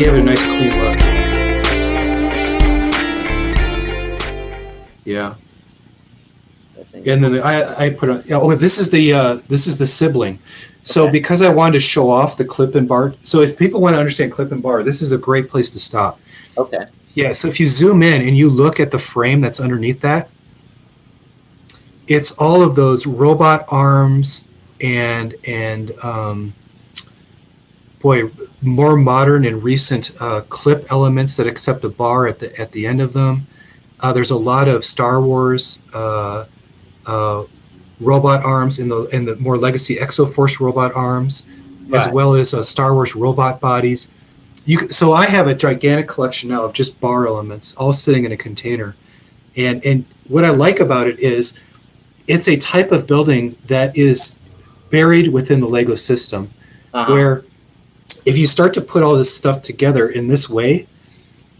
gave it a nice clean look. Yeah. And then I put on. Oh, this is the sibling. So because I wanted to show off the clip and bar. So if people want to understand clip and bar, this is a great place to stop. Okay. Yeah. So if you zoom in and you look at the frame that's underneath that, it's all of those robot arms and boy, more modern and recent clip elements that accept a bar at the end of them. There's a lot of Star Wars robot arms in the more legacy Exoforce robot arms, as well as Star Wars robot bodies. So I have a gigantic collection now of just bar elements, all sitting in a container. And what I like about it is it's a type of building that is buried within the Lego system, where if you start to put all this stuff together in this way,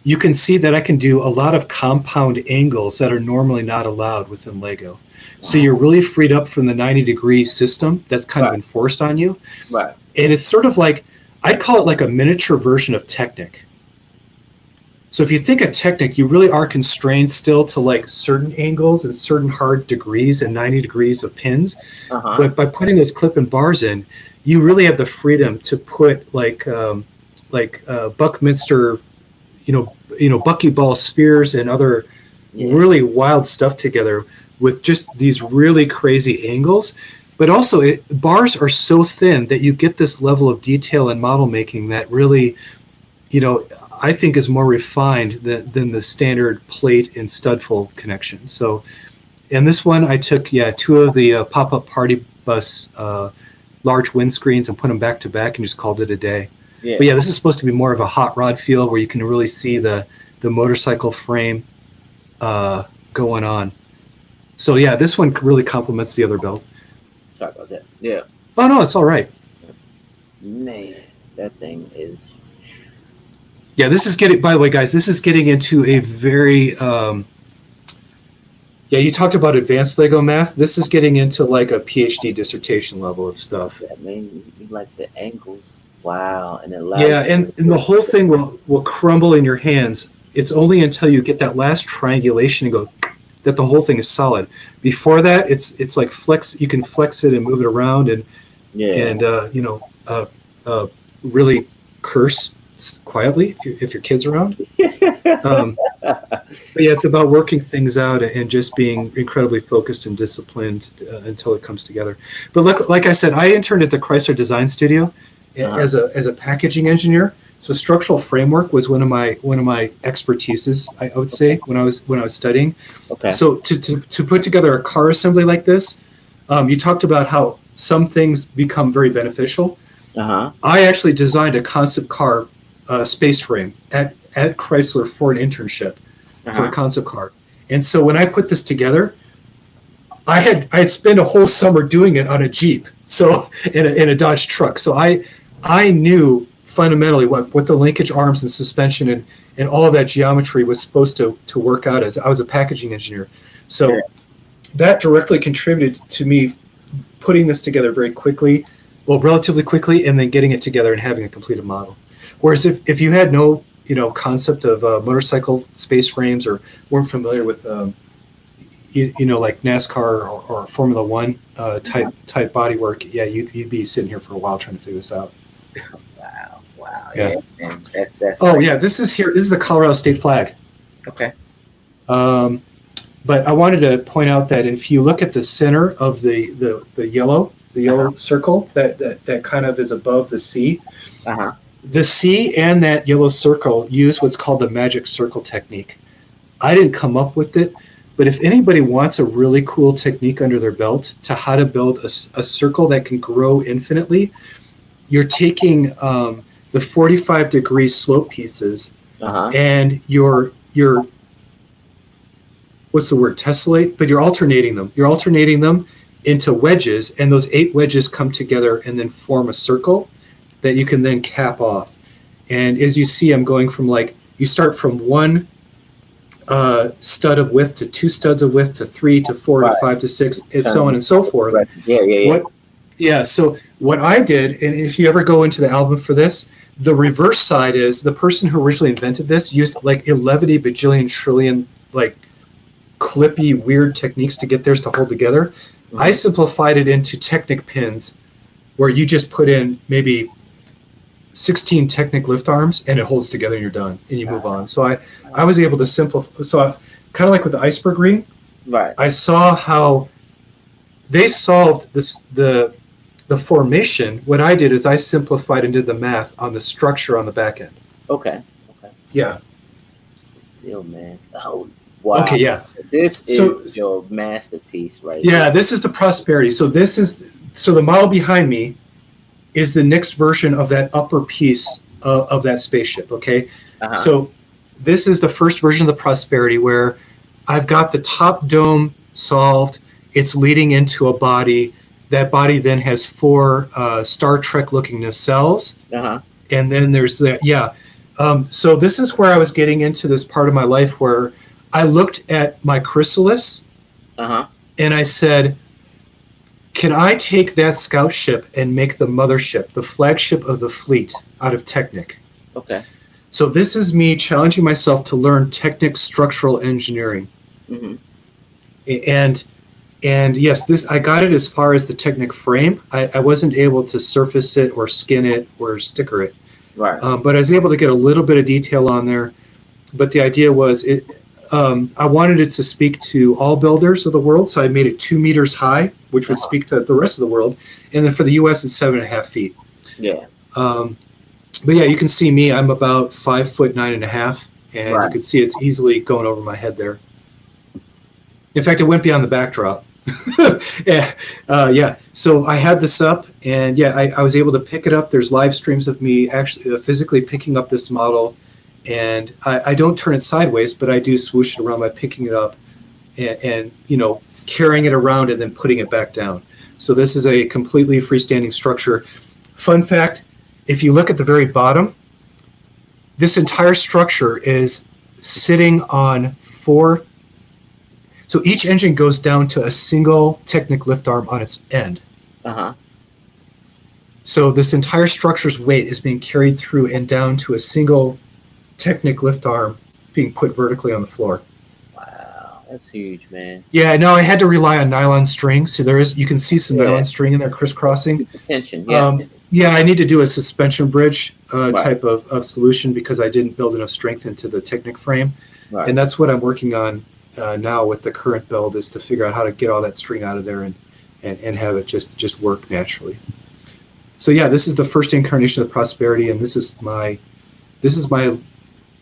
you can see that I can do a lot of compound angles that are normally not allowed within Lego. So you're really freed up from the 90-degree system that's kind of enforced on you. Right. And it's sort of like, I'd call it like a miniature version of Technic. So if you think of Technic, you really are constrained still to like certain angles and certain hard degrees and 90 degrees of pins. But by putting those clip and bars in, you really have the freedom to put like Buckminster, buckyball spheres and other really wild stuff together with just these really crazy angles. But also bars are so thin that you get this level of detail and model making that really, I think is more refined than the standard plate and studful connection. So in this one, I took, two of the pop-up party bus large windscreens and put them back to back and just called it a day. But this is supposed to be more of a hot rod feel where you can really see the motorcycle frame going on. So this one really complements the other build. Sorry about that. Yeah. Oh no, it's all right. Man, that thing is. Yeah, this is getting. By the way, guys, this is getting into a very. You talked about advanced Lego math. This is getting into like a PhD dissertation level of stuff. Yeah, man, you like the angles. Wow, and it and the whole thing will crumble in your hands. It's only until you get that last triangulation and go that the whole thing is solid. Before that, it's like flex. You can flex it and move it around and really curse quietly if your kid's around. But it's about working things out and just being incredibly focused and disciplined until it comes together. But like I said, I interned at the Chrysler Design Studio as a packaging engineer. So structural framework was one of my expertises, I would say, when I was studying. Okay. So to put together a car assembly like this, you talked about how some things become very beneficial. I actually designed a concept car space frame at Chrysler for an internship for a concept car. And so when I put this together, I had spent a whole summer doing it on a Jeep, so in a Dodge truck. So I knew fundamentally what the linkage arms and suspension and all of that geometry was supposed to work out as. I was a packaging engineer. So that directly contributed to me putting this together very quickly, relatively quickly, and then getting it together and having a completed model. Whereas if you had no concept of motorcycle space frames or weren't familiar with like NASCAR or Formula One type bodywork, you'd be sitting here for a while trying to figure this out. Wow. Yeah. Man, that's this is the Colorado state flag. Okay. But I wanted to point out that if you look at the center of the yellow circle that kind of is above the C, the C and that yellow circle use what's called the magic circle technique. I didn't come up with it, but if anybody wants a really cool technique under their belt to how to build a circle that can grow infinitely, you're taking the 45-degree slope pieces and you're what's the word, tessellate, but you're alternating them. You're alternating them into wedges, and those 8 wedges come together and then form a circle that you can then cap off. And as you see, I'm going from you start from 1 stud of width to 2 studs of width to 3 to 4 to 5 to 6 and so on and so forth. Right. Yeah. So what I did, and if you ever go into the album for this, the reverse side is the person who originally invented this used like 11 bajillion trillion like clippy weird techniques to get theirs to hold together. Mhm. I simplified it into Technic pins where you just put in maybe 16 Technic lift arms and it holds together and you're done and you move on. So I was able to simplify. So kind of like with the iceberg ring, Right. I saw how they solved this, the formation. What I did is I simplified and did the math on the structure on the back end. Okay. Okay. Yeah. Yo, man. Oh, wow. Okay, yeah. This So- is your masterpiece, right? Yeah, this is the Prosperity. So the model behind me is the next version of that upper piece of that spaceship, okay? Uh-huh. So this is the first version of the Prosperity where I've got the top dome solved. It's leading into a body. That body then has 4 Star Trek looking nacelles. Uh-huh. And then there's that, yeah. So this is where I was getting into this part of my life where I looked at my chrysalis Uh-huh. and I said, can I take that scout ship and make the mothership, the flagship of the fleet, out of Technic? Okay. So this is me challenging myself to learn Technic structural engineering. Mm-hmm. And yes, I got it as far as the Technic frame. I wasn't able to surface it or skin it or sticker it. Right. But I was able to get a little bit of detail on there. But the idea was I wanted it to speak to all builders of the world, so I made it 2 meters high, which would speak to the rest of the world. And then for the U.S., it's 7.5 feet. Yeah. But yeah, you can see me. I'm about 5'9.5", and Right. you can see it's easily going over my head there. In fact, it went beyond the backdrop. Yeah. So I had this up, and yeah, I was able to pick it up. There's live streams of me actually physically picking up this model, and I don't turn it sideways, but I do swoosh it around by picking it up and carrying it around and then putting it back down. So this is a completely freestanding structure. Fun fact, if you look at the very bottom, this entire structure is sitting on 4. So each engine goes down to a single Technic lift arm on its end. Uh-huh. So this entire structure's weight is being carried through and down to a single Technic lift arm being put vertically on the floor. Wow, that's huge, man. Yeah, no, I had to rely on nylon string. So you can see some Yeah. nylon string in there crisscrossing. Tension, yeah. Yeah, I need to do a suspension bridge Right. type of solution because I didn't build enough strength into the Technic frame. Right. And that's what I'm working on now with the current build, is to figure out how to get all that string out of there and have it just work naturally. So yeah, this is the first incarnation of Prosperity, and this is my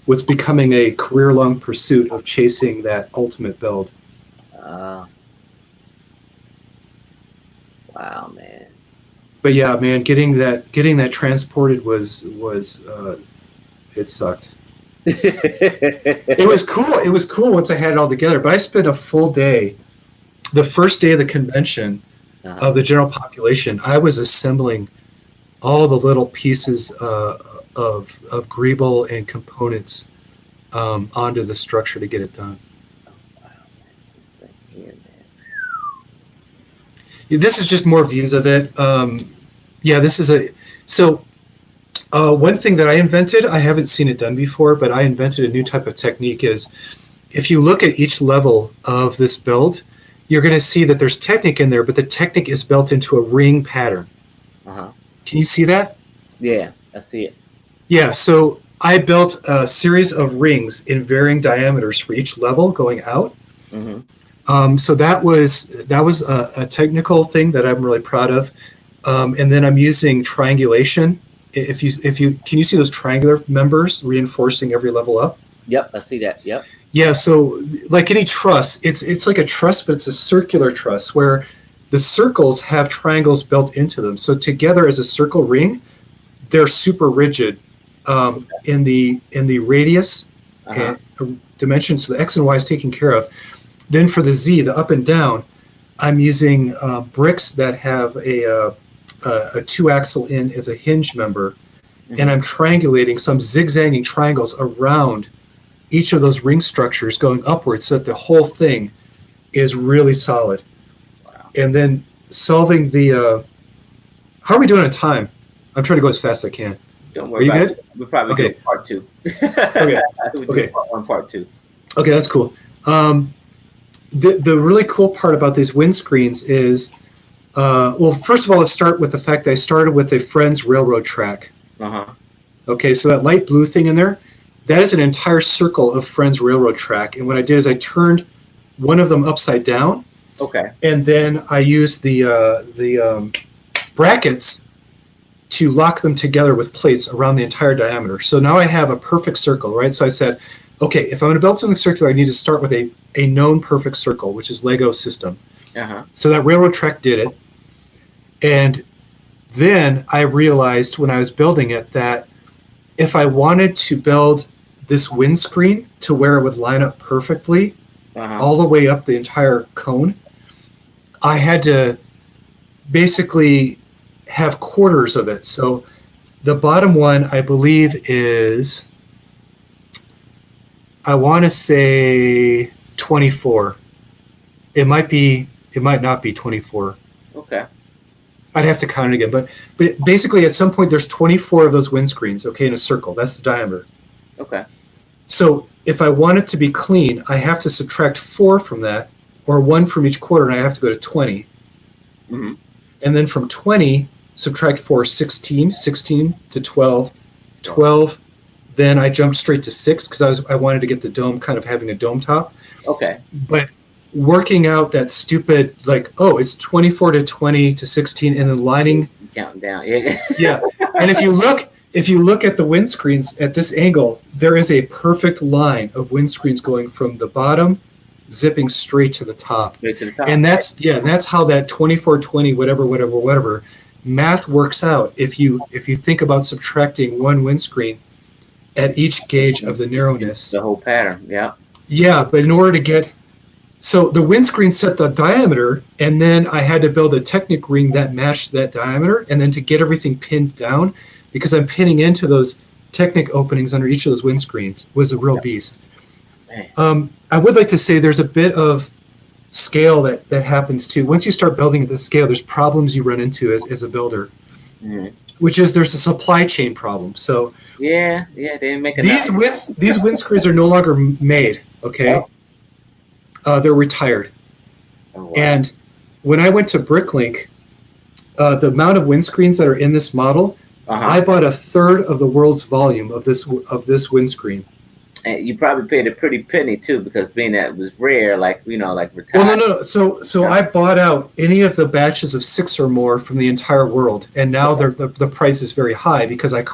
what's becoming a career-long pursuit of chasing that ultimate build. Wow, man. But yeah, man, getting that transported was it sucked. It was cool. It was cool once I had it all together. But I spent a full day, the first day of the convention of the general population. I was assembling all the little pieces of greeble and components onto the structure to get it done. This is just more views of it. Yeah, this is one thing that I invented. I haven't seen it done before, but I invented a new type of technique. Is if you look at each level of this build, you're going to see that there's Technic in there, but the Technic is built into a ring pattern. Uh-huh. Can you see that? Yeah, I see it. Yeah, so I built a series of rings in varying diameters for each level going out. Mm-hmm. So that was a technical thing that I'm really proud of. And then I'm using triangulation. If you can you see those triangular members reinforcing every level up? Yep, I see that. Yep. Yeah, so like any truss, it's like a truss, but it's a circular truss where the circles have triangles built into them. So together as a circle ring, they're super rigid in the radius and dimension. So the X and Y is taken care of. Then for the Z, the up and down, I'm using bricks that have a 2-axle in as a hinge member, and I'm triangulating some zigzagging triangles around each of those ring structures going upwards so that the whole thing is really solid. Wow. And then solving the how are we doing on time? I'm trying to go as fast as I can. Don't Are worry you about good? it. We'll probably do Okay. part two. Okay. We'll do Okay. part one, part two. Okay, that's cool. The really cool part about these windscreens is, well, first of all, let's start with the fact that I started with a friend's railroad track. Uh-huh. Okay, so that light blue thing in there, that is an entire circle of friend's railroad track. And what I did is I turned one of them upside down, Okay. and then I used the brackets to lock them together with plates around the entire diameter. So now I have a perfect circle, right? So I said, okay, if I'm going to build something circular, I need to start with a known perfect circle, which is Lego system. Uh-huh. So that railroad track did it. And then I realized when I was building it that if I wanted to build this windscreen to where it would line up perfectly all the way up the entire cone, I had to basically have quarters of it. So the bottom one, I believe, is, I want to say 24. It might not be 24. Okay. I'd have to count it again, but basically at some point there's 24 of those windscreens, okay, in a circle. That's the diameter. Okay. So if I want it to be clean, I have to subtract 4 from that, or 1 from each quarter, and I have to go to 20. Mm-hmm. And then from 20, subtract 4, 16, 16 to 12, 12. Then I jumped straight to 6 because I wanted to get the dome kind of having a dome top. Okay. But working out that stupid, like, oh, it's 24 to 20 to 16, and then lining, counting down. Yeah. yeah. And if you look at the windscreens at this angle, there is a perfect line of windscreens going from the bottom, zipping straight to the top. Straight to the top. And that's how that 24, 20, whatever math works out. If you think about subtracting one windscreen at each gauge of the narrowness. The whole pattern. Yeah. Yeah, but in order to get, so the windscreen set the diameter, and then I had to build a Technic ring that matched that diameter, and then to get everything pinned down, because I'm pinning into those Technic openings under each of those windscreens, was a real beast. I would like to say there's a bit of scale that happens too. Once you start building at this scale, there's problems you run into as a builder, which is there's a supply chain problem. So yeah, they didn't make these windscreens are no longer made. Okay, they're retired. Oh, wow. And when I went to Bricklink, the amount of windscreens that are in this model, I bought a third of the world's volume of this windscreen. And you probably paid a pretty penny too, because being that it was rare, like like retired. Well, no. So I bought out any of the batches of 6 or more from the entire world, and now the price is very high because I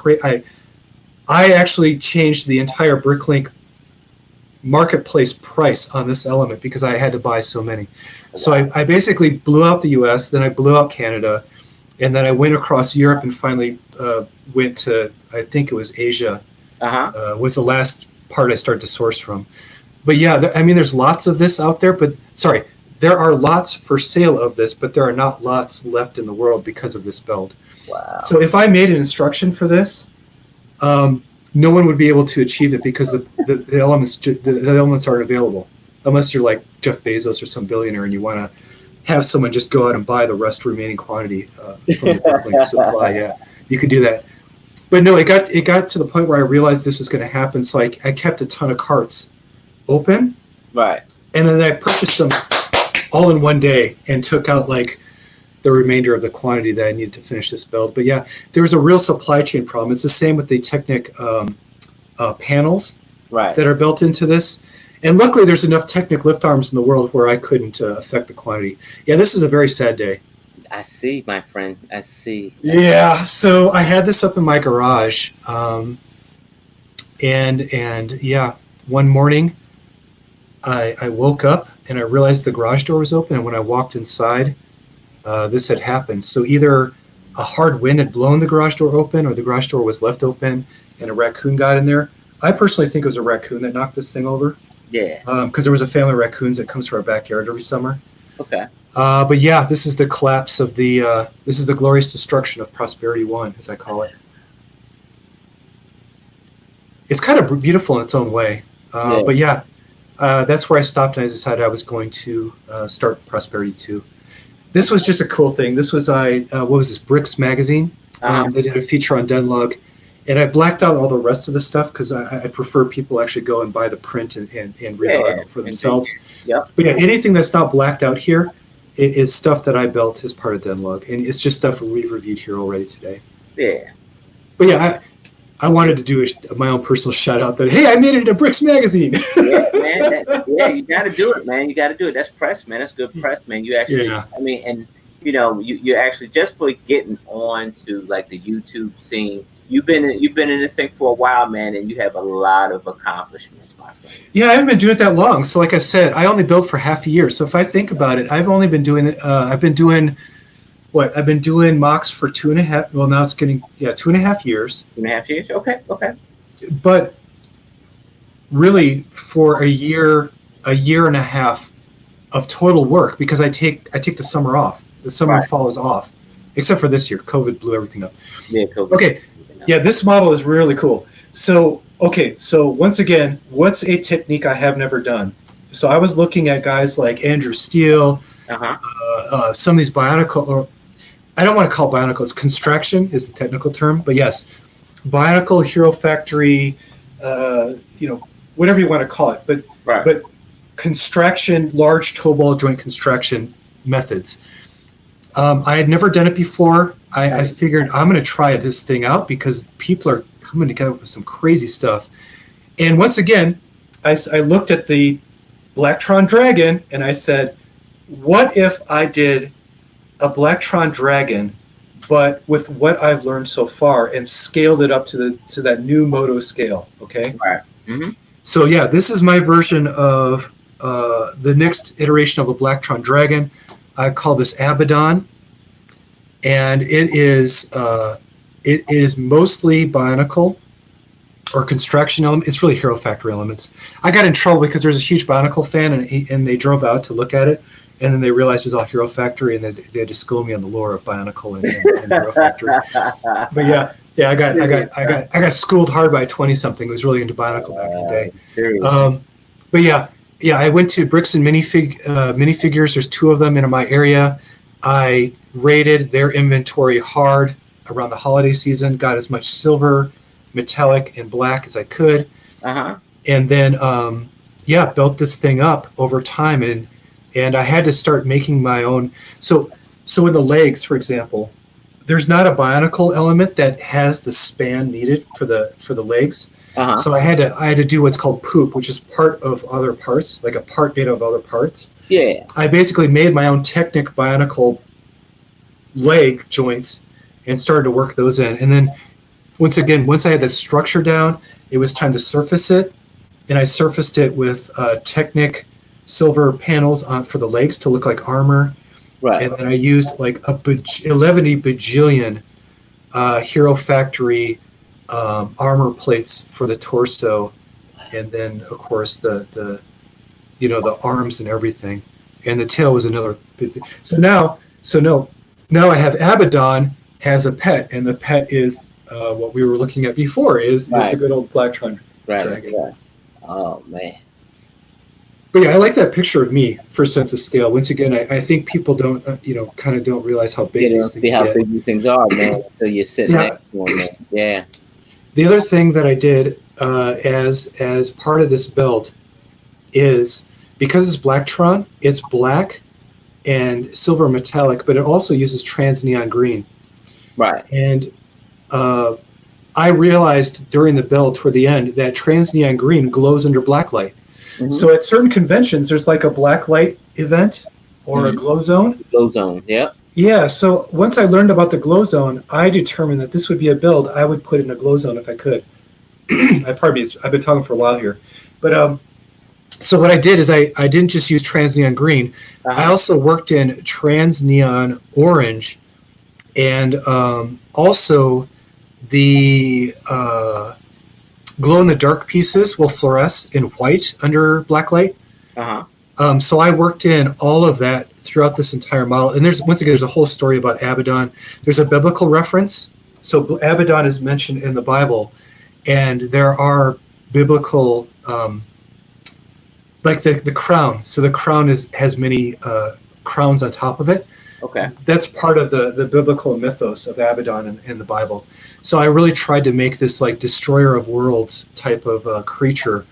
actually changed the entire Bricklink marketplace price on this element because I had to buy so many. Wow. So I basically blew out the U.S., then I blew out Canada, and then I went across Europe and finally went to, I think it was Asia. Was the last part I started to source from. But yeah, there's lots of this out there, but sorry, there are lots for sale of this, but there are not lots left in the world because of this build. Wow. So if I made an instruction for this, no one would be able to achieve it because the elements aren't available, unless you're like Jeff Bezos or some billionaire and you want to have someone just go out and buy the remaining quantity from the Bricklink supply. Yeah, you could do that. But no, it got to the point where I realized this was going to happen, so I kept a ton of carts open. Right. And then I purchased them all in one day and took out like the remainder of the quantity that I needed to finish this build. But yeah, there was a real supply chain problem. It's the same with the Technic panels that are built into this. And luckily there's enough Technic lift arms in the world where I couldn't affect the quantity. Yeah, this is a very sad day. I see, my friend. I see. Yeah, so I had this up in my garage, and yeah, one morning I woke up and I realized the garage door was open, and when I walked inside, this had happened. So either a hard wind had blown the garage door open, or the garage door was left open, and a raccoon got in there. I personally think it was a raccoon that knocked this thing over. Yeah. Because there was a family of raccoons that comes to our backyard every summer. Okay. But yeah, this is the collapse of this is the glorious destruction of Prosperity 1, as I call it. It's kind of beautiful in its own way. But yeah, that's where I stopped and I decided I was going to start Prosperity 2. This was just a cool thing. This was what was this, Bricks magazine. They did a feature on Denlug, And I blacked out all the rest of the stuff because I prefer people actually go and buy the print and read the article for themselves. Yep. But yeah, anything that's not blacked out here is stuff that I built as part of Denlog, and it's just stuff we've reviewed here already today. Yeah. But yeah, I wanted to do my own personal shout out that, hey, I made it in a Bricks magazine. Yeah, man. You got to do it, man. You got to do it. That's press, man. That's good press, man. You actually, I mean, and you actually, just for getting on to like the YouTube scene, you've been in this thing for a while, man, and you have a lot of accomplishments, my friend. Yeah, I haven't been doing it that long. So like I said, I only built for half a year. So if I think about it, I've only been doing it. I've been doing mocks for 2.5. Well, now it's getting 2.5 years. 2.5 years. Okay. But really, for a year and a half of total work, because I take the summer off. The summer and fall is off, except for this year. COVID blew everything up. Yeah, COVID. Okay. Yeah, this model is really cool. So once again, what's a technique I have never done? So I was looking at guys like Andrew Steele, some of these Bionicle, or I don't want to call it Bionicle, it's Construction is the technical term, but yes, Bionicle, Hero Factory, whatever you want to call it, but construction, large toe ball joint construction methods. I had never done it before. I figured I'm going to try this thing out because people are coming together with some crazy stuff. And once again, I looked at the Blacktron Dragon and I said, what if I did a Blacktron Dragon, but with what I've learned so far and scaled it up to that new Moto scale, okay? Right. Mm-hmm. So yeah, this is my version of the next iteration of a Blacktron Dragon. I call this Abaddon, and it is mostly Bionicle or construction element. It's really Hero Factory elements. I got in trouble because there's a huge Bionicle fan, and they drove out to look at it, and then they realized it was all Hero Factory, and they had to school me on the lore of Bionicle and Hero Factory. But yeah, I got schooled hard by a 20-something who was really into Bionicle back in the day. But yeah, I went to Bricks and minifigures. There's 2 of them in my area. I raided their inventory hard around the holiday season, got as much silver, metallic, and black as I could. And then, built this thing up over time. And I had to start making my own. So in the legs, for example, there's not a Bionicle element that has the span needed for the legs. So I had to do what's called poop, which is part of other parts, like a part made of other parts. Yeah. I basically made my own Technic Bionicle leg joints and started to work those in. And then once I had the structure down, it was time to surface it. And I surfaced it with Technic silver panels for the legs to look like armor. Right. And then I used like 11 bajillion Hero Factory armor plates for the torso, and then of course the arms and everything, and the tail was another big thing. So now I have Abaddon as a pet, and the pet is what we were looking at before is the good old Blacktron Dragon. Right. Oh man. But yeah, I like that picture of me for a sense of scale. Once again, I think people don't don't realize how big these things how big these things are, man, until you're sitting next to them, man. Yeah. The other thing that I did as part of this build is, because it's Blacktron, it's black and silver metallic, but it also uses trans neon green. Right. And I realized during the build toward the end that trans neon green glows under black light. Mm-hmm. So at certain conventions, there's like a black light event or a glow zone. Glow zone, yeah. Yeah, so once I learned about the glow zone, I determined that this would be a build I would put in a glow zone if I could. Pardon me, I've been talking for a while here. But so what I did is I didn't just use trans neon green. I also worked in trans neon orange, and also the glow in the dark pieces will fluoresce in white under black light. So I worked in all of that throughout this entire model. And there's a whole story about Abaddon. There's a biblical reference. So Abaddon is mentioned in the Bible, and there are biblical, like the crown. So the crown has many crowns on top of it. Okay. That's part of the biblical mythos of Abaddon in the Bible. So I really tried to make this like destroyer of worlds type of creature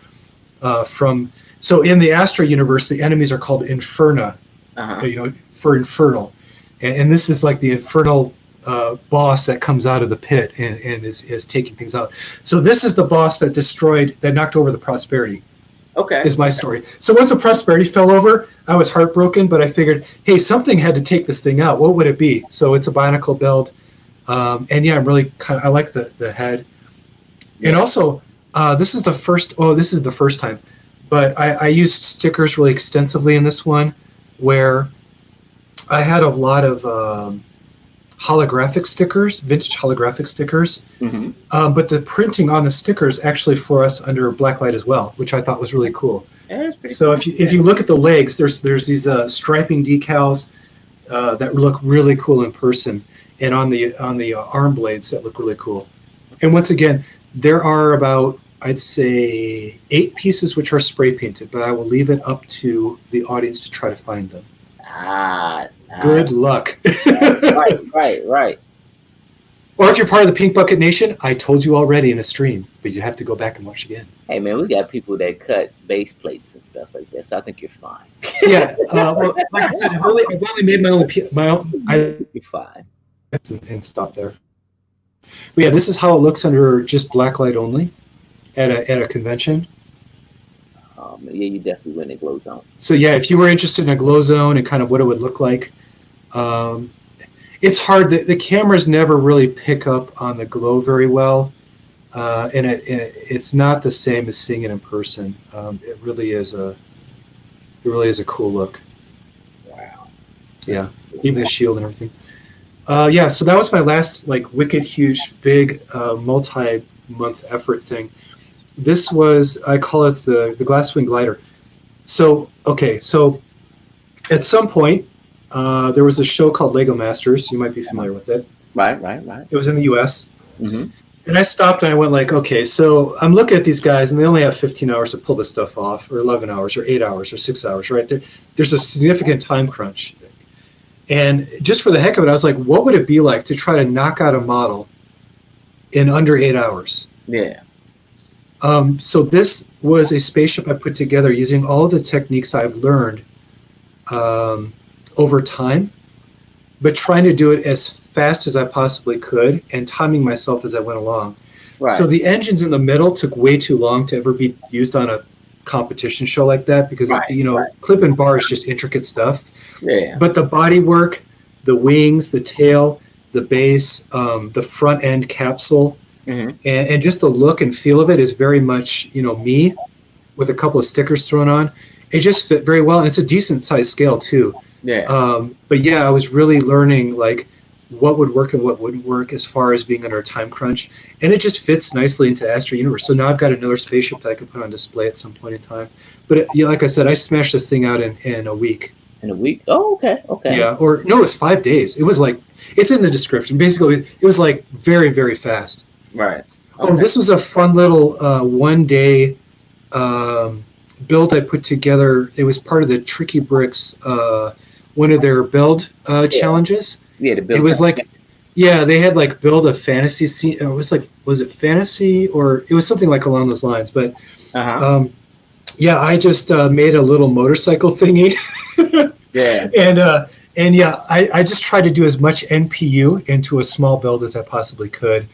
so in the Astra universe, the enemies are called Inferna, for infernal. And this is like the infernal boss that comes out of the pit and is taking things out. So this is the boss that knocked over the Prosperity. Okay. Is my story. So once the Prosperity fell over, I was heartbroken, but I figured, hey, something had to take this thing out. What would it be? So it's a Bionicle build. And yeah, I'm really I like the head. Yeah. And also, this is the first time, but I used stickers really extensively in this one, where I had a lot of holographic stickers, vintage holographic stickers. Mm-hmm. But the printing on the stickers actually fluoresce under black light as well, which I thought was really cool. So cool. If you look at the legs, there's these striping decals that look really cool in person, and on the arm blades that look really cool. And once again, there are about, I'd say, 8 pieces which are spray painted, but I will leave it up to the audience to try to find them. Good luck. Right. Or if you're part of the Pink Bucket Nation, I told you already in a stream, but you have to go back and watch again. Hey, man, we got people that cut base plates and stuff like that, so I think you're fine. Yeah. Well, like I said, I've only made my own. You're fine. And stop there. But yeah, this is how it looks under just black light only at a convention. Yeah, you definitely win a glow zone. So yeah, if you were interested in a glow zone and kind of what it would look like, it's hard. The cameras never really pick up on the glow very well, and it's not the same as seeing it in person. It really is a cool look. Wow. Yeah, even the shield and everything. Yeah, so that was my last like wicked huge big multi-month effort thing. This was, I call it the Glasswing Glider. So at some point there was a show called Lego Masters. You might be familiar with it. Right. It was in the U.S. Mm-hmm. And I stopped and I went like, okay, so I'm looking at these guys and they only have 15 hours to pull this stuff off, or 11 hours, or 8 hours, or 6 hours, right? There's a significant time crunch. And just for the heck of it, I was like, what would it be like to try to knock out a model in under 8 hours? Yeah. So this was a spaceship I put together using all of the techniques I've learned over time, but trying to do it as fast as I possibly could and timing myself as I went along. Right. So the engines in the middle took way too long to ever be used on a competition show like that because, clip and bar is just intricate stuff. Yeah. But the body work, the wings, the tail, the base, the front end capsule, mm-hmm. and just the look and feel of it is very much, me with a couple of stickers thrown on. It just fit very well, and it's a decent size scale too. Yeah. But yeah, I was really learning like what would work and what wouldn't work as far as being under a time crunch, and it just fits nicely into Astra Universe. So now I've got another spaceship that I can put on display at some point in time. But like I said, I smashed this thing out in a week. In a week? Oh, okay. Yeah, or no, it was 5 days. It was like, it's in the description. Basically, it was like very, very fast. Right. Okay. Oh, this was a fun little 1 day build I put together. It was part of the Tricky Bricks, one of their build challenges. Yeah, the build. It was like, they had like build a fantasy scene. It was like, was it fantasy or it was something like along those lines? But I just made a little motorcycle thingy. Yeah. And I just tried to do as much NPU into a small build as I possibly could.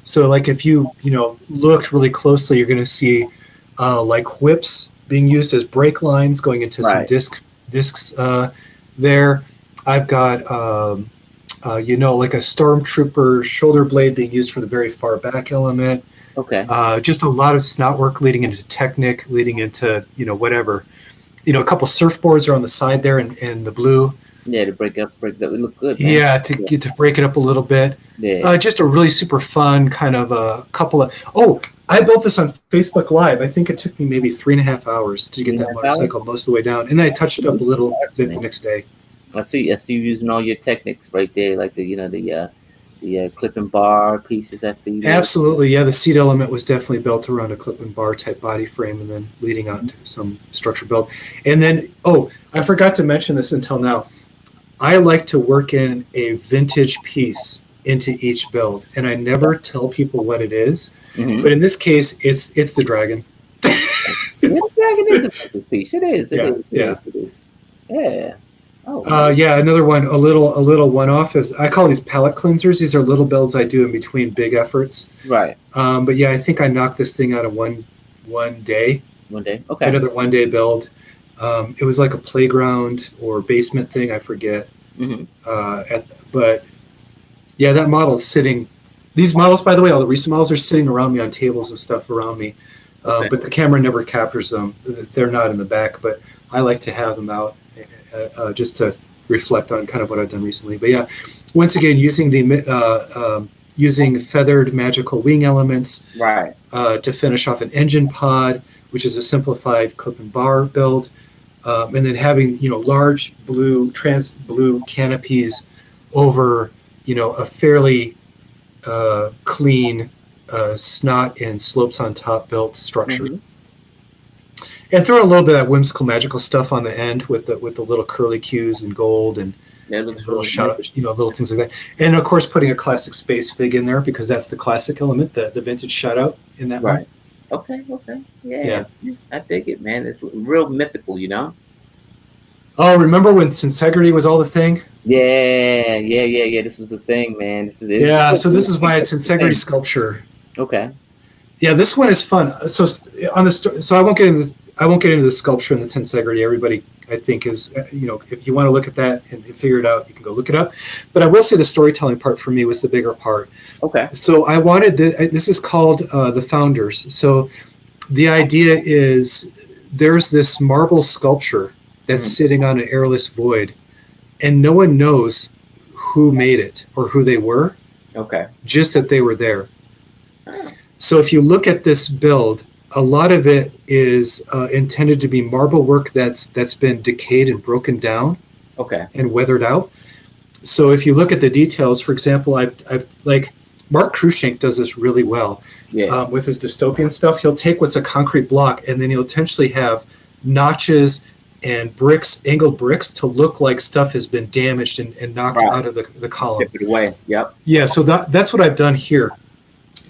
So like if you looked really closely, you're going to see like whips being used as brake lines going into some discs there. I've got like a stormtrooper shoulder blade being used for the very far back element. Okay. Just a lot of snout work leading into Technic, leading into whatever. A couple surfboards are on the side there in the blue. Yeah, to break up. It look good. Man. Yeah, to break it up a little bit. Yeah. Just a really super fun kind of a couple of. Oh, I built this on Facebook Live. I think it took me maybe 3.5 hours to get that motorcycle most of the way down, and then I touched it up a little bit the next day. I see you using all your techniques right there, like the the clip and bar pieces that feed it. Absolutely, yeah. The seat element was definitely built around a clip and bar type body frame, and then leading out to some structure build. And then, oh, I forgot to mention this until now. I like to work in a vintage piece into each build, and I never tell people what it is. But in this case, it's the dragon. The dragon is a vintage piece. It is. It is. Yeah. Oh, yeah, another one, a little one-off is I call these palette cleansers. These are little builds I do in between big efforts. Right. But yeah, I think I knocked this thing out of one day. 1 day. Okay. Another 1 day build. It was like a playground or basement thing. I forget. But yeah, that model is sitting. These models, by the way, all the recent models are sitting around me on tables and stuff around me. But the camera never captures them. They're not in the back, but I like to have them out just to reflect on kind of what I've done recently. But yeah, once again, using using feathered magical wing elements to finish off an engine pod, which is a simplified clip and bar build, and then having large trans blue canopies over a fairly clean snot and slopes on top built structure. And throw a little bit of that whimsical magical stuff on the end with the little curly cues and gold and little shout, little things like that. And of course putting a classic space fig in there because that's the classic element, the vintage shout out in that one. Okay. Yeah. I dig it, man. It's real mythical, Oh, remember when Tensegrity was all the thing? Yeah. This was the thing, man. So this is my Tensegrity sculpture. Okay. Yeah, this one is fun. So I won't get into the sculpture and the Tensegrity. Everybody, I think, is if you want to look at that and figure it out, you can go look it up. But I will say the storytelling part for me was the bigger part. Okay. So I wanted this is called the Founders. So the idea is there's this marble sculpture that's sitting on an airless void, and no one knows who made it or who they were. Okay. Just that they were there. So if you look at this build, a lot of it is intended to be marble work that's been decayed and broken down, and weathered out. So if you look at the details, for example, I've like Mark Cruikshank does this really well with his dystopian stuff. He'll take what's a concrete block, and then he'll potentially have notches and bricks, angled bricks, to look like stuff has been damaged and knocked out of the column. Tip it away. Yep. Yeah. So that's what I've done here.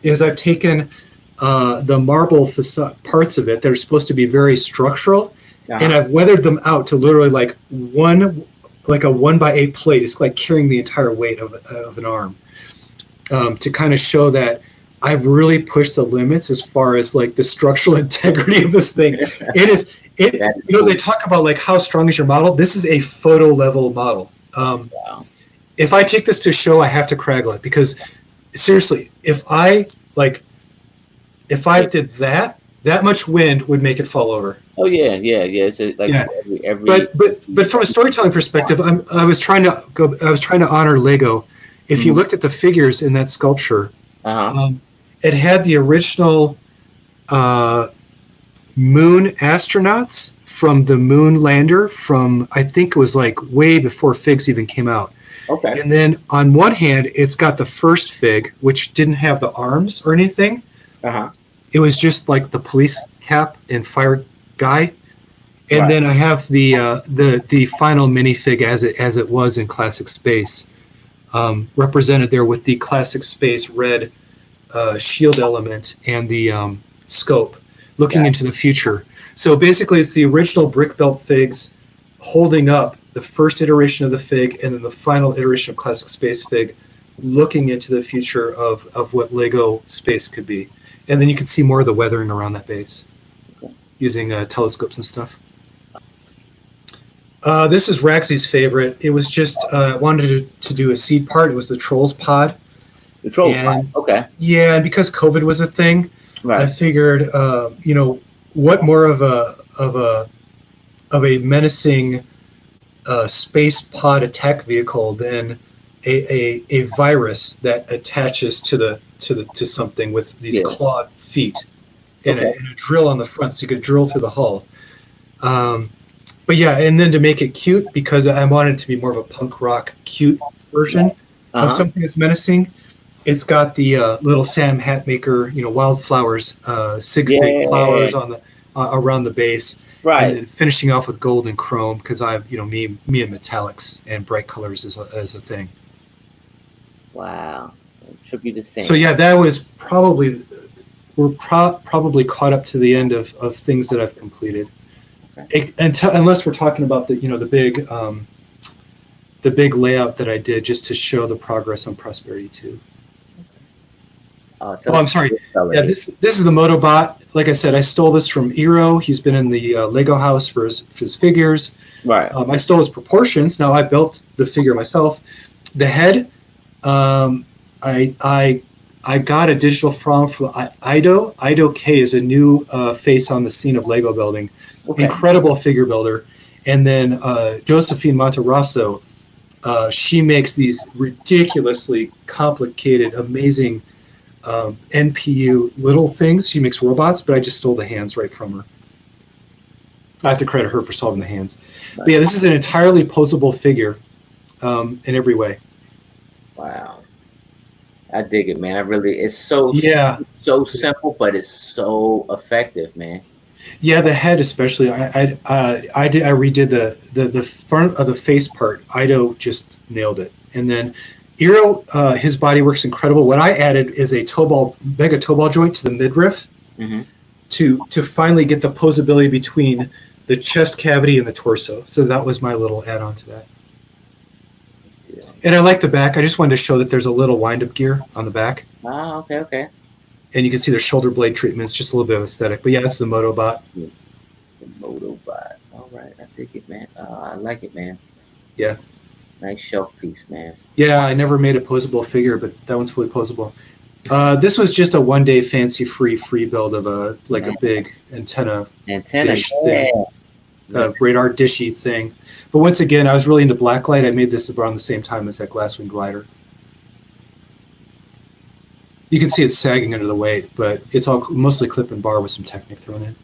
Is I've taken the marble facade parts of it that are supposed to be very structural, and I've weathered them out to literally like a 1x8 plate. It's like carrying the entire weight of an arm, to kind of show that I've really pushed the limits as far as like the structural integrity of this thing. They talk about like how strong is your model. This is a photo level model. If I take this to show, I have to craggle it because. Seriously, if I did that much wind would make it fall over. Oh yeah. It's like every. But from a storytelling perspective, I was trying to honor Lego. If you looked at the figures in that sculpture, it had the original moon astronauts from the moon lander from I think it was like way before figs even came out. Okay. And then on one hand, it's got the first fig, which didn't have the arms or anything. It was just like the police cap and fire guy. And then I have the final minifig as it was in Classic Space, represented there with the Classic Space red shield element and the scope, looking into the future. So basically, it's the original brick belt figs holding up the first iteration of the fig and then the final iteration of Classic Space fig, looking into the future of what Lego space could be. And then you can see more of the weathering around that base using telescopes and stuff. This is Ragsy's favorite. It was just wanted to do a seed part. It was the Trolls pod. The Trolls pod. Okay. Yeah, and because COVID was a thing, I figured, what more of a menacing space pod attack vehicle than a virus that attaches to something with these clawed feet and a drill on the front, so you could drill through the hull. But yeah, and then to make it cute, because I wanted it to be more of a punk rock cute version, of something that's menacing. It's got the little Sam Hatmaker, wildflowers, sig-fig flowers on the around the base, and then finishing off with gold and chrome because I've me and metallics and bright colors as a thing. Wow, tribute to Sam. So yeah, that was probably probably caught up to the end of things that I've completed, unless we're talking about the big layout that I did just to show the progress on Prosperity 2. I'm sorry. Yeah, this is the Motobot. Like I said, I stole this from Eero. He's been in the Lego house for his figures. Right. I stole his proportions. Now I built the figure myself. The head, I got a digital from Ido. Ido K is a new face on the scene of Lego building. Okay. Incredible figure builder. And then Josephine Monterosso, she makes these ridiculously complicated, amazing NPU little things. She makes robots, but I just stole the hands right from her. I have to credit her for solving the hands. Nice. But yeah, this is an entirely posable figure in every way. Wow. I dig it, man. I really, it's so simple, but it's so effective, man. Yeah, the head especially. I redid the front of the face part. Ido just nailed it, and then Eero, his body works incredible. What I added is a mega toe ball joint to the midriff to finally get the posability between the chest cavity and the torso. So that was my little add-on to that. Yeah. And I like the back. I just wanted to show that there's a little wind-up gear on the back. Oh, okay. And you can see their shoulder blade treatments, just a little bit of aesthetic. But yeah, it's the Motobot. The Motobot. All right, I dig it, man. I like it, man. Yeah. Nice shelf piece, man. Yeah, I never made a posable figure, but that one's fully posable. This was just a one-day fancy-free build of a big antenna dish thing, radar dishy thing. But once again, I was really into blacklight. I made this around the same time as that Glasswing glider. You can see it's sagging under the weight, but it's all mostly clip and bar with some Technic thrown in.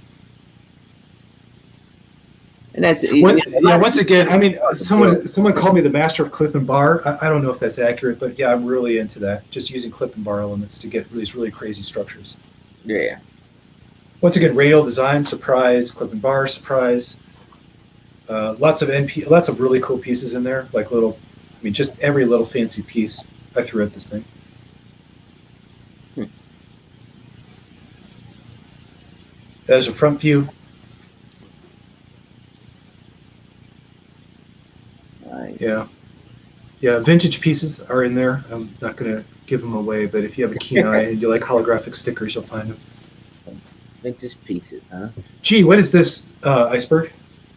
And that's once again, I mean, someone called me the master of clip and bar. I don't know if that's accurate, but yeah, I'm really into that. Just using clip and bar elements to get these really crazy structures. Yeah. Once again, radial design surprise, clip and bar surprise. Lots of really cool pieces in there, like just every little fancy piece I threw at this thing. There's a front view. Nice. Yeah. Vintage pieces are in there. I'm not going to give them away, but if you have a keen eye and you like holographic stickers, you'll find them. Vintage pieces, huh? Gee, what is this, iceberg?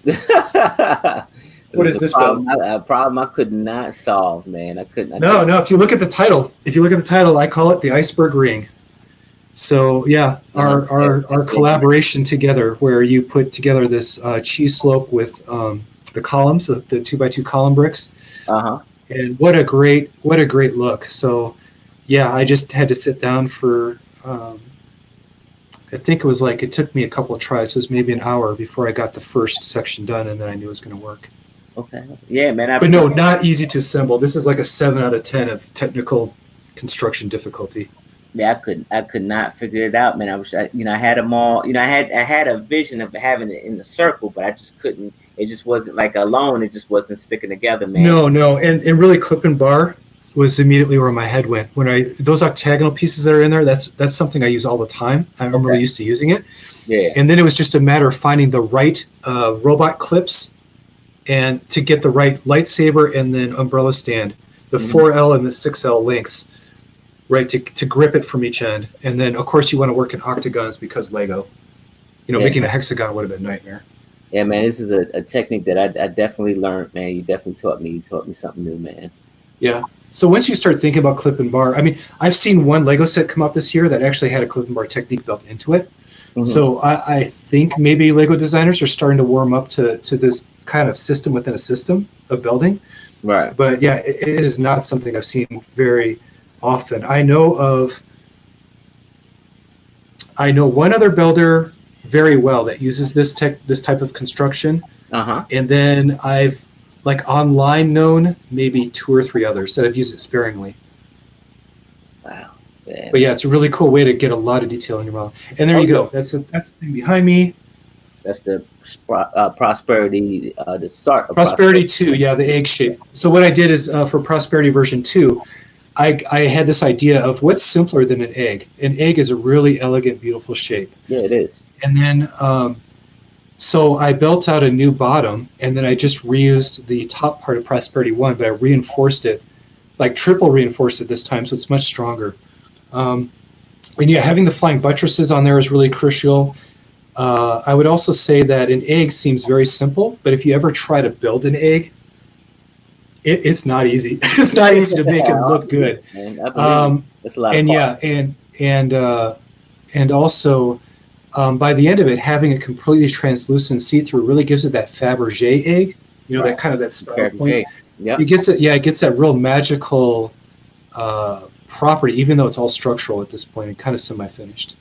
What is this problem? A problem I could not solve, man. I couldn't. No. If you look at the title, I call it the iceberg ring. So yeah, our collaboration together, where you put together this cheese slope with the columns, the 2x2 column bricks, and what a great look. So yeah, I just had to sit down for I think it took me a couple of tries. It was maybe an hour before I got the first section done, and then I knew it was going to work. Okay. Yeah, man. But no, not easy to assemble. This is like a 7 out of 10 of technical construction difficulty. Yeah, I could not figure it out, man. I had them all. I had a vision of having it in the circle, but I just couldn't. It just wasn't like alone. It just wasn't sticking together, man. No, and really clip and bar was immediately where my head went. When those octagonal pieces that are in there, that's something I use all the time. I'm really used to using it. Yeah. And then it was just a matter of finding the right robot clips, and to get the right lightsaber and then umbrella stand, the 4L and the 6L lengths. Right, to grip it from each end. And then, of course, you want to work in octagons because Lego. Making a hexagon would have been a nightmare. Yeah, man, this is a technique that I definitely learned, man. You definitely taught me. You taught me something new, man. Yeah. So once you start thinking about clip and bar, I mean, I've seen one Lego set come out this year that actually had a clip and bar technique built into it. So I think maybe Lego designers are starting to warm up to this kind of system within a system of building. Right. But yeah, it is not something I've seen very often. I know one other builder very well that uses this type of construction. And then I've like online known, maybe 2 or 3 others that have used it sparingly. Wow. Man. But yeah, it's a really cool way to get a lot of detail in your model. And there you go. That's the thing behind me. That's the Prosperity, the start of Prosperity 2, yeah, the egg shape. So what I did is for Prosperity version 2, I had this idea of what's simpler than an egg. An egg is a really elegant, beautiful shape. Yeah, it is. And then, so I built out a new bottom, and then I just reused the top part of Prosperity 1, but I reinforced it, like triple reinforced it this time, so it's much stronger. And yeah, having the flying buttresses on there is really crucial. I would also say that an egg seems very simple, but if you ever try to build an egg, it's not easy. It's not easy to make it look good. It's a lot of and fun. yeah, and also by the end of it, having a completely translucent see-through really gives it that Fabergé egg. You know, that kind of that style point. Yep. It gets that real magical property, even though it's all structural at this point and kind of semi-finished.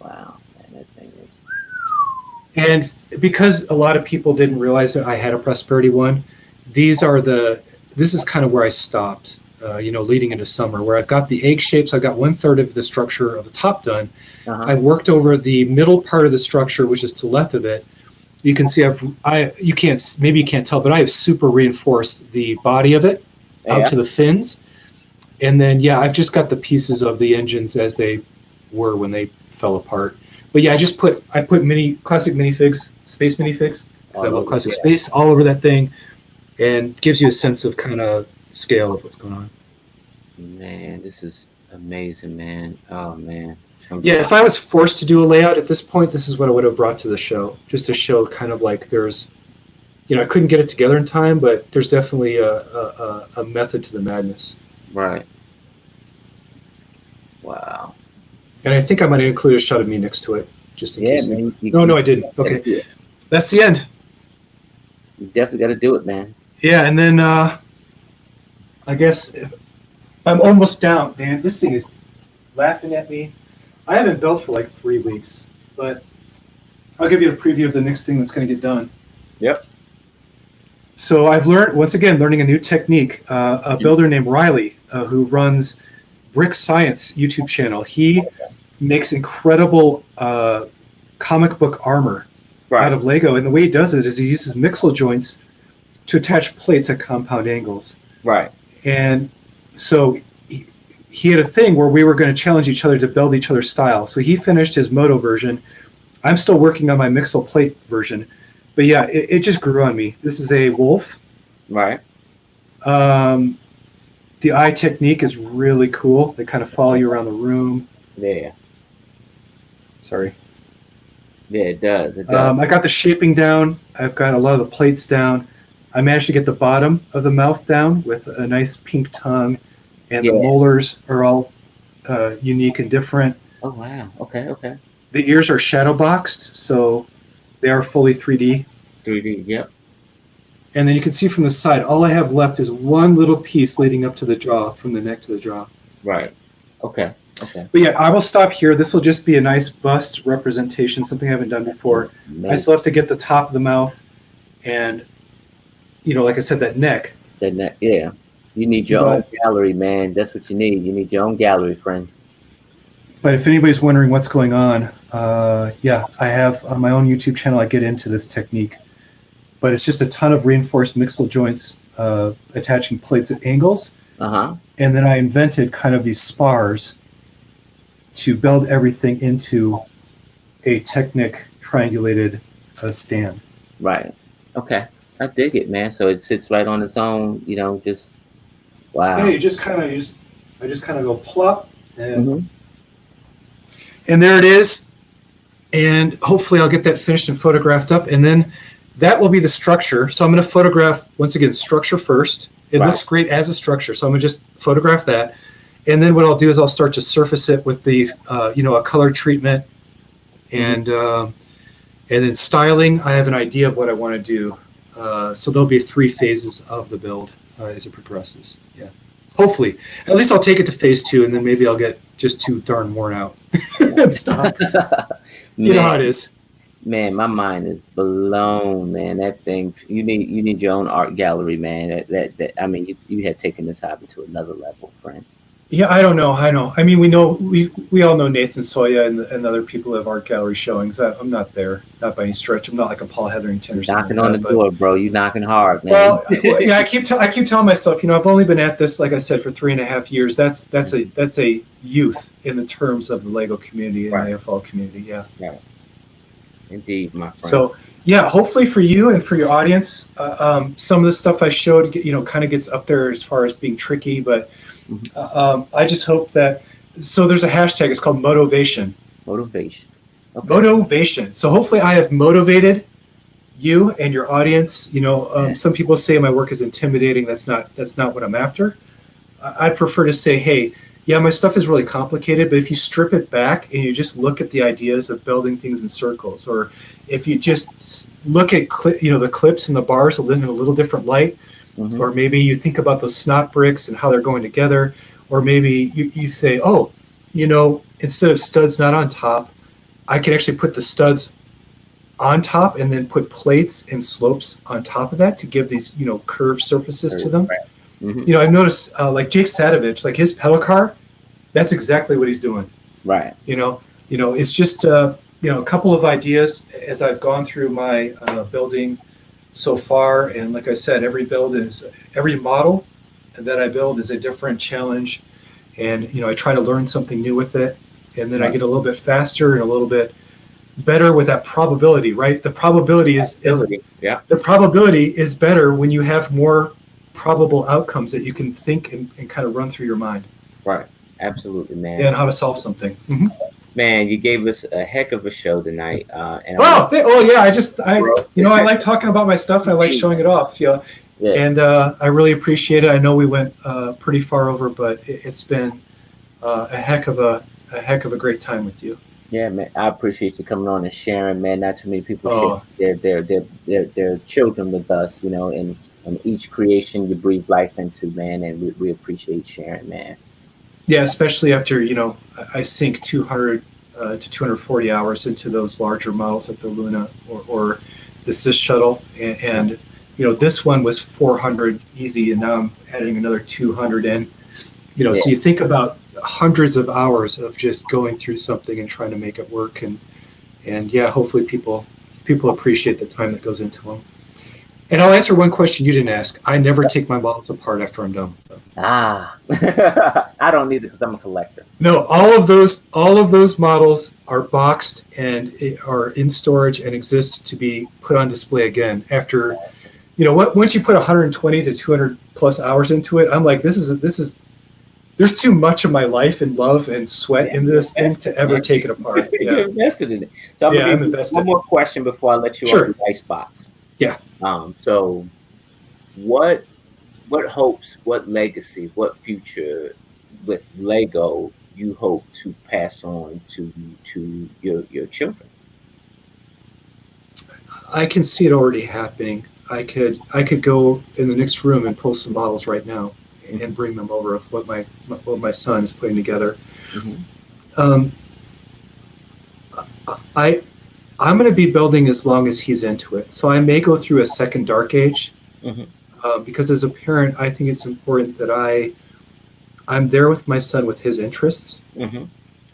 Wow, man, that thing is. And because a lot of people didn't realize that I had a Prosperity 1, this is kind of where I stopped, leading into summer, where I've got the egg shapes. I've got 1/3 of the structure of the top done. I worked over the middle part of the structure, which is to the left of it. You can see you can't tell, but I have super reinforced the body of it out to the fins. And then, I've just got the pieces of the engines as they were when they fell apart. But yeah, I put classic minifigs, space minifigs, because I love classic space, all over that thing, and gives you a sense of kind of scale of what's going on. Man, this is amazing, man. Oh, man. If I was forced to do a layout at this point, this is what I would have brought to the show, just to show kind of like there's, I couldn't get it together in time, but there's definitely a method to the madness. Right. Wow. And I think I might include a shot of me next to it, just in case. Man, no, I didn't. Okay. That's the end. You definitely got to do it, man. Yeah, and then I guess I'm almost down, man. This thing is laughing at me. I haven't built for like 3 weeks, but I'll give you a preview of the next thing that's going to get done. Yep. So I've learning a new technique. A builder named Riley, who runs Brick Science YouTube channel. He makes incredible comic book armor out of Lego, and the way he does it is he uses mixel joints to attach plates at compound angles. Right. And so he had a thing where we were going to challenge each other to build each other's style. So he finished his Moto version. I'm still working on my mixel plate version. But yeah, it just grew on me. This is a wolf. Right. The eye technique is really cool. They kind of follow you around the room. Yeah. Sorry. Yeah, it does. I got the shaping down. I've got a lot of the plates down. I managed to get the bottom of the mouth down with a nice pink tongue. And the molars are all unique and different. Oh, wow. Okay. The ears are shadow boxed, so they are fully 3D. 3D, yep. And then you can see from the side, all I have left is one little piece leading up to the jaw, from the neck to the jaw. Right. Okay. But yeah, I will stop here. This will just be a nice bust representation, something I haven't done before. Amazing. I still have to get the top of the mouth and, like I said, that neck. That neck, yeah. You need your own gallery, man. That's what you need. You need your own gallery, friend. But if anybody's wondering what's going on, I have on my own YouTube channel, I get into this technique. But it's just a ton of reinforced mixel joints attaching plates at angles. Uh-huh. And then I invented kind of these spars to build everything into a Technic triangulated stand. Right. Okay. I dig it, man. So it sits right on its own, just wow. Yeah, I just kind of go plop and there it is. And hopefully I'll get that finished and photographed up, and then that will be the structure. So I'm going to photograph, once again, structure first. It looks great as a structure, so I'm going to just photograph that. And then what I'll do is I'll start to surface it with the, a color treatment. And then styling, I have an idea of what I want to do. So there'll be 3 phases of the build as it progresses. Yeah. Hopefully. At least I'll take it to phase 2, and then maybe I'll get just too darn worn out and stop. You know how it is. Man, my mind is blown, man. That thing, you need your own art gallery, man. I mean, you have taken this hobby to another level, friend. Yeah, I don't know. I know. I mean, we all know Nathan Soya and other people who have art gallery showings. I'm not there, not by any stretch. I'm not like a Paul Hetherington or You're something knocking like on that. the But door, bro. You knocking hard, man. well, yeah, I keep telling myself, I've only been at this, like I said, for 3.5 years. That's a youth in the terms of the Lego community and Right. the AFL community. Yeah. Right. Indeed, my friend. So yeah, hopefully for you and for your audience, some of the stuff I showed, kind of gets up there as far as being tricky. But I just hope that. So there's a hashtag. It's called motivation. Motivation. Okay. Motivation. So hopefully I have motivated you and your audience. Some people say my work is intimidating. That's not what I'm after. I'd prefer to say, hey, yeah, my stuff is really complicated, but if you strip it back and you just look at the ideas of building things in circles, or if you just look at the clips and the bars in a little different light, or maybe you think about those snot bricks and how they're going together, or maybe you say, oh, instead of studs not on top, I can actually put the studs on top and then put plates and slopes on top of that to give these curved surfaces to them. I've noticed like Jake Sadovich, like his pedal car, that's exactly what he's doing. Right. It's just a couple of ideas as I've gone through my building so far, and like I said, every model that I build is a different challenge, and I try to learn something new with it, and then I get a little bit faster and a little bit better with that probability, right? The probability the probability is better when you have more probable outcomes that you can think and kind of run through your mind. Right. Absolutely, man. And how to solve something. Mm-hmm. Man, you gave us a heck of a show tonight. Yeah, I like talking about my stuff and I like showing it off. Yeah. And I really appreciate it. I know we went pretty far over, but it's been a heck of a great time with you. Yeah, man, I appreciate you coming on and sharing, man. Not too many people share their children with us, and each creation you breathe life into, man, and we appreciate sharing, man. Yeah, especially after, I sink 200 to 240 hours into those larger models like the Luna or the SIS shuttle. And this one was 400 easy, and now I'm adding another 200 in. So you think about hundreds of hours of just going through something and trying to make it work. And yeah, hopefully people appreciate the time that goes into them. And I'll answer one question you didn't ask. I never take my models apart after I'm done with them. I don't need it because I'm a collector. No, all of those models are boxed and are in storage and exist to be put on display again after, once you put 120 to 200 plus hours into it, I'm like, this is there's too much of my life and love and sweat into this thing to ever take it apart. Yeah. You're invested in it. So I'm invested. One more question before I let you Sure. off the icebox. Yeah. So what hopes, what legacy, what future with Lego you hope to pass on to your children? I can see it already happening. I could go in the next room and pull some bottles right now and bring them over of what my son's putting together. I'm going to be building as long as he's into it. So I may go through a second dark age, because as a parent, I think it's important that I'm there with my son with his interests.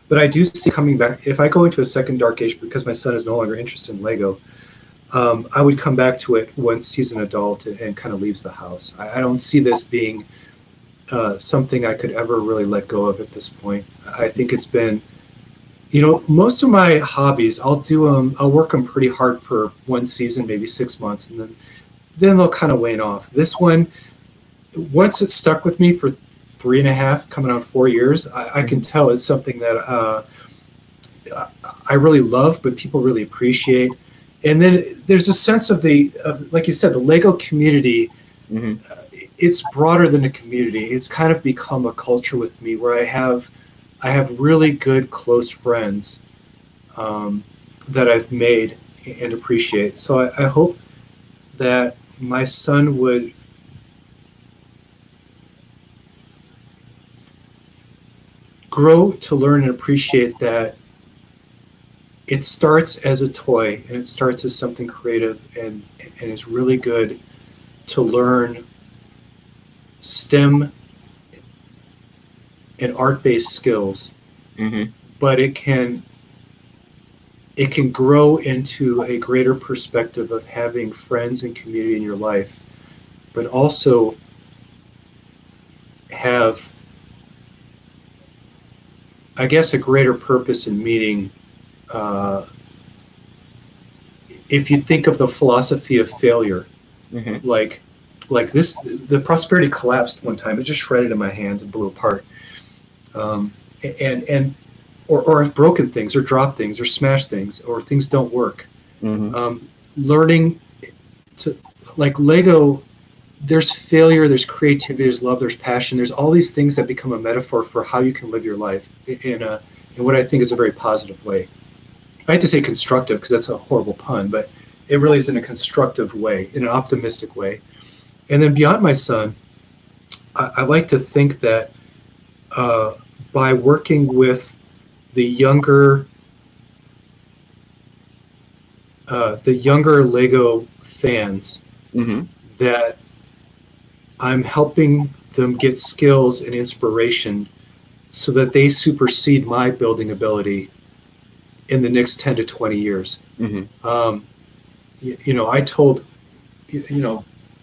But I do see coming back, if I go into a second dark age because my son is no longer interested in Lego, I would come back to it once he's an adult and kind of leaves the house. I don't see this being something I could ever really let go of at this point. I think it's been, most of my hobbies, I'll work them pretty hard for one season, maybe 6 months, and then they'll kind of wane off. This one, once it stuck with me for 3.5, coming on 4 years, I can tell it's something that I really love, but people really appreciate. And then there's a sense of like you said, the Lego community. It's broader than a community. It's kind of become a culture with me where I have really good close friends that I've made and appreciate. So I hope that my son would grow to learn and appreciate that it starts as a toy, and it starts as something creative, and it's really good to learn STEM and art-based skills. Mm-hmm. But it can grow into a greater perspective of having friends and community in your life, but also have, I guess, a greater purpose and meaning. If you think of the philosophy of failure, Mm-hmm. like this, the prosperity collapsed one time. It just shredded in my hands and blew apart. Or I've broken things, or dropped things, or smashed things, or things don't work. Mm-hmm. Learning to, like Lego, there's failure, there's creativity, there's love, there's passion. There's all these things that become a metaphor for how you can live your life in what I think is a very positive way. I hate to say constructive because that's a horrible pun, but it really is in a constructive way, in an optimistic way. And then beyond my son, I like to think that by working with the younger Lego fans, Mm-hmm. that I'm helping them get skills and inspiration so that they supersede my building ability in the next 10 to 20 years. Mm-hmm. I told,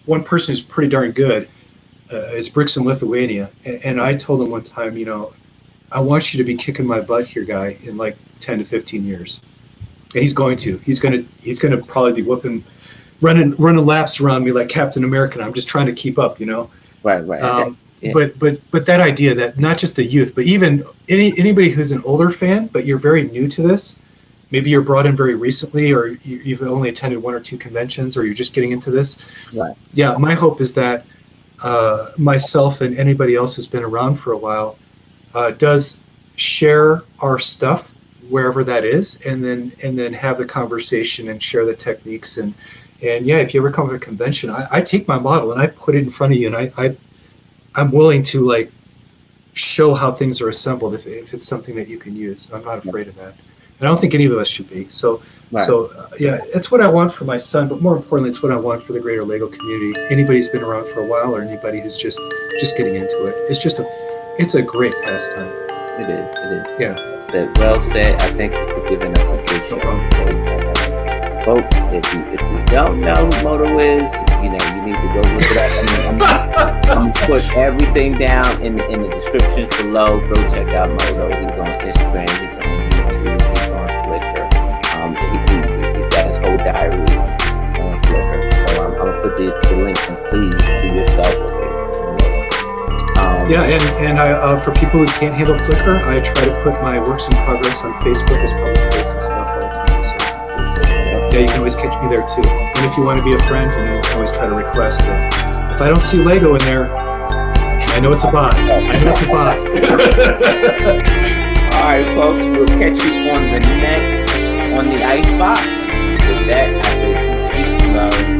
one person who's pretty darn good is Bricks in Lithuania. And I told him one time, I want you to be kicking my butt here, guy, in like 10 to 15 years. And he's going to probably be running laps around me like Captain America. I'm just trying to keep up, Right. Yeah. But that idea that not just the youth, but even anybody who's an older fan, but you're very new to this, maybe you're brought in very recently, or you've only attended one or two conventions, or you're just getting into this. Right. Yeah, my hope is that myself and anybody else who's been around for a while does share our stuff wherever that is, and then have the conversation and share the techniques, and yeah, if you ever come to a convention, I take my model and I put it in front of you, and I'm willing to like show how things are assembled if it's something that you can use. I'm not afraid of that. And I don't think any of us should be. So, yeah, it's what I want for my son, but more importantly, it's what I want for the greater Lego community. Anybody who's been around for a while, or anybody who's just getting into it. It's a great pastime. It is. Yeah. Well said. I thank you for giving us a good show. Folks, if you don't know who Moto is, you need to go look it up. I'm gonna put everything down in the description below. Go check out Moto. He's on Instagram. He's on YouTube. He's on Flickr. He's got his whole diary on Flickr. So I'm gonna put the link, and please do yourself with it. Yeah, and I for people who can't handle Flickr, I try to put my works in progress on Facebook as public face and stuff all the time. So yeah, you can always catch me there too. And if you want to be a friend, you can always try to request it. If I don't see Lego in there, I know it's a bot. All right, folks, we'll catch you on the next on the Icebox. With that, I say peace, love.